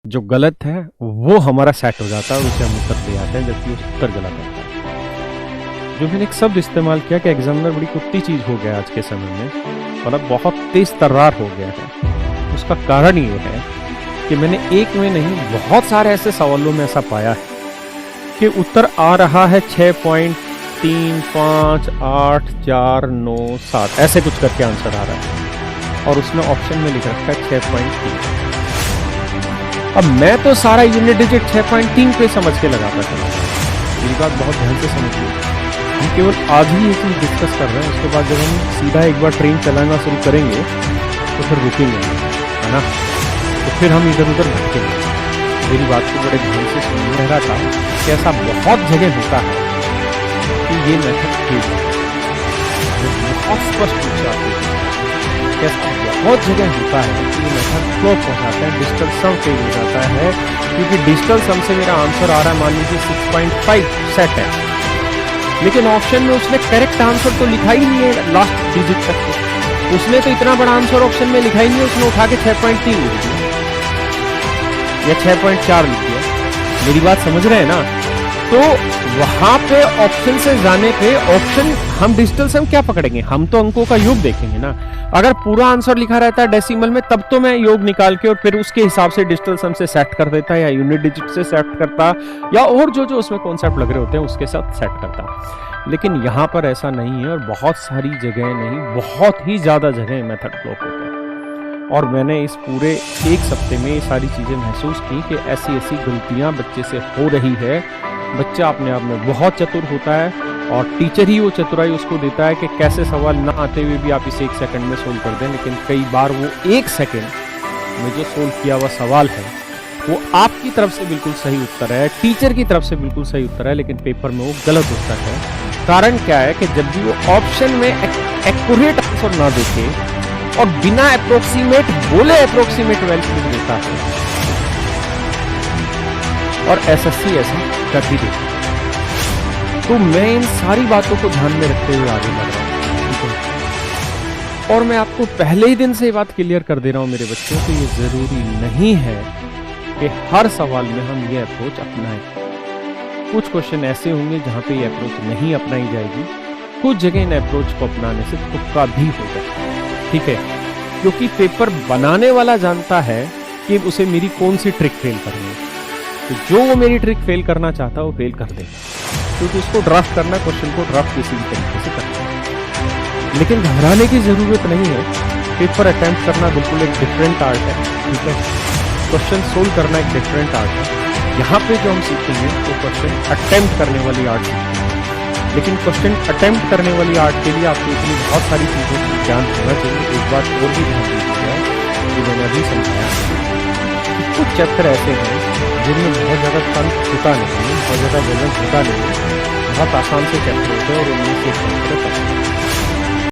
जो गलत है वो हमारा सेट हो जाता है और उसे हम उत्तर दे आते हैं, जबकि उस उत्तर गलत होता है। जो मैंने एक शब्द इस्तेमाल किया कि एग्जामिनर बड़ी कुत्ती चीज हो गया आज के समय में, मतलब बहुत तेज तर्रार हो गया है। उसका कारण ये है कि मैंने एक में नहीं बहुत सारे ऐसे सवालों में ऐसा पाया है कि उत्तर आ रहा है 6.3, 5, 8, 4, 9, 7 ऐसे कुछ करके आंसर आ रहा है और उसने ऑप्शन में लिख रखा है 6.3। अब मैं तो सारा यूनिट डिजिट 6.3 पे समझ के लगाता चला। मेरी बात बहुत ध्यान से समझिए, हम केवल आज ही ये चीज डिस्कस कर रहे हैं, उसके बाद जब हम सीधा एक बार ट्रेन चलाना शुरू करेंगे तो फिर रुकेंगे, है ना, तो फिर हम इधर उधर भटकेंगे। मेरी बात को बड़े ध्यान से सुन रहा था कि ऐसा बहुत जगह होता है कि ये मेथड फेल बहुत स्पष्ट रूप से आपको ऐसा बहुत जगह होता है कि ये मेथड फ्लॉप हो जाता है, डिजिटल सम फेल हो जाता है, क्योंकि डिजिटल सम से मेरा आंसर आ रहा है मान लीजिए 6.5 सेट है, लेकिन ऑप्शन में उसने करेक्ट आंसर तो लिखा ही नहीं है लास्ट डिजिट तक। उसने तो इतना बड़ा आंसर ऑप्शन में लिखा ही नहीं है, उसने उठा के 6.3 लिख दिया या 6.4 लिख दिया। मेरी बात समझ रहे हैं ना? तो वहां पे ऑप्शन से जाने पे ऑप्शन हम डिजिटल सम क्या पकड़ेंगे, हम तो अंकों का योग देखेंगे ना। अगर पूरा आंसर लिखा रहता है डेसिमल में तब तो मैं योग निकाल के और फिर उसके हिसाब से डिजिटल सम से सेट कर देता या यूनिट डिजिट से सेट करता या और जो जो उसमें कॉन्सेप्ट लग रहे होते हैं उसके साथ सेट करता। लेकिन यहाँ पर ऐसा नहीं है और बहुत सारी जगह नहीं, बहुत ही ज्यादा जगह मेथड फ्लॉप होता है। और मैंने इस पूरे एक हफ्ते में ये सारी चीजें महसूस की कि ऐसी ऐसी गलतियां बच्चे से हो रही है। बच्चा अपने आप में बहुत चतुर होता है और टीचर ही वो चतुराई उसको देता है कि कैसे सवाल ना आते हुए भी आप इसे 1 सेकंड में सोल्व कर दें, लेकिन कई बार वो 1 सेकंड में जो सोल्व किया हुआ सवाल है वो आपकी तरफ से बिल्कुल सही उत्तर है, टीचर की तरफ से बिल्कुल सही उत्तर है, लेकिन पेपर में वो गलत उत्तर है। कारण क्या है कि जब भी वो ऑप्शन में एक्यूरेट आंसर ना देखे और बिना अप्रोक्सीमेट बोले अप्रोक्सीमेट वैल्यू देता है, और एसएससी ऐसा कर ही देती है। तो मैं इन सारी बातों को ध्यान में रखते हुए आगे बढ़ रहा हूं और मैं आपको पहले ही दिन से ये बात क्लियर कर दे रहा हूं मेरे बच्चों कि ये जरूरी नहीं है कि हर सवाल में हम ये अप्रोच अपनाएं। कुछ क्वेश्चन ऐसे होंगे जहां पे ये अप्रोच नहीं अपनाई जाएगी, कुछ जगह इन अप्रोच को अपनाने से तुक्का भी हो सकता है, ठीक है, क्योंकि पेपर बनाने वाला जानता है कि उसे मेरी कौन सी ट्रिक फेल करनी है। तो जो वो मेरी ट्रिक फेल करना चाहता है वो फेल कर देगा, क्योंकि उसको ड्राफ्ट करना, क्वेश्चन को ड्राफ्ट किसी भी तरीके से करना है। लेकिन घबराने की जरूरत नहीं है। पेपर अटेम्प्ट करना बिल्कुल एक डिफरेंट आर्ट है, ठीक है, क्वेश्चन सोल्व करना एक डिफरेंट आर्ट है। यहाँ पे जो हम सीखेंगे वो क्वेश्चन अटेम्प्ट करने वाली आर्ट सीखेंगे, लेकिन क्वेश्चन अटेम्प्ट करने वाली आर्ट के लिए आपको इतनी बहुत सारी चीजों का ज्ञान होना चाहिए। एक बात और भी ध्यान दीजिएगा, जो मैंने अभी समझाया कि कुछ चैप्टर ऐसे हैं जिनमें बहुत ज़्यादा तंत्र होता नहीं है, बहुत ज़्यादा वजन होता नहीं है, बहुत आसान से चैप्टर होते हैं और उनमें से एक चैप्टर है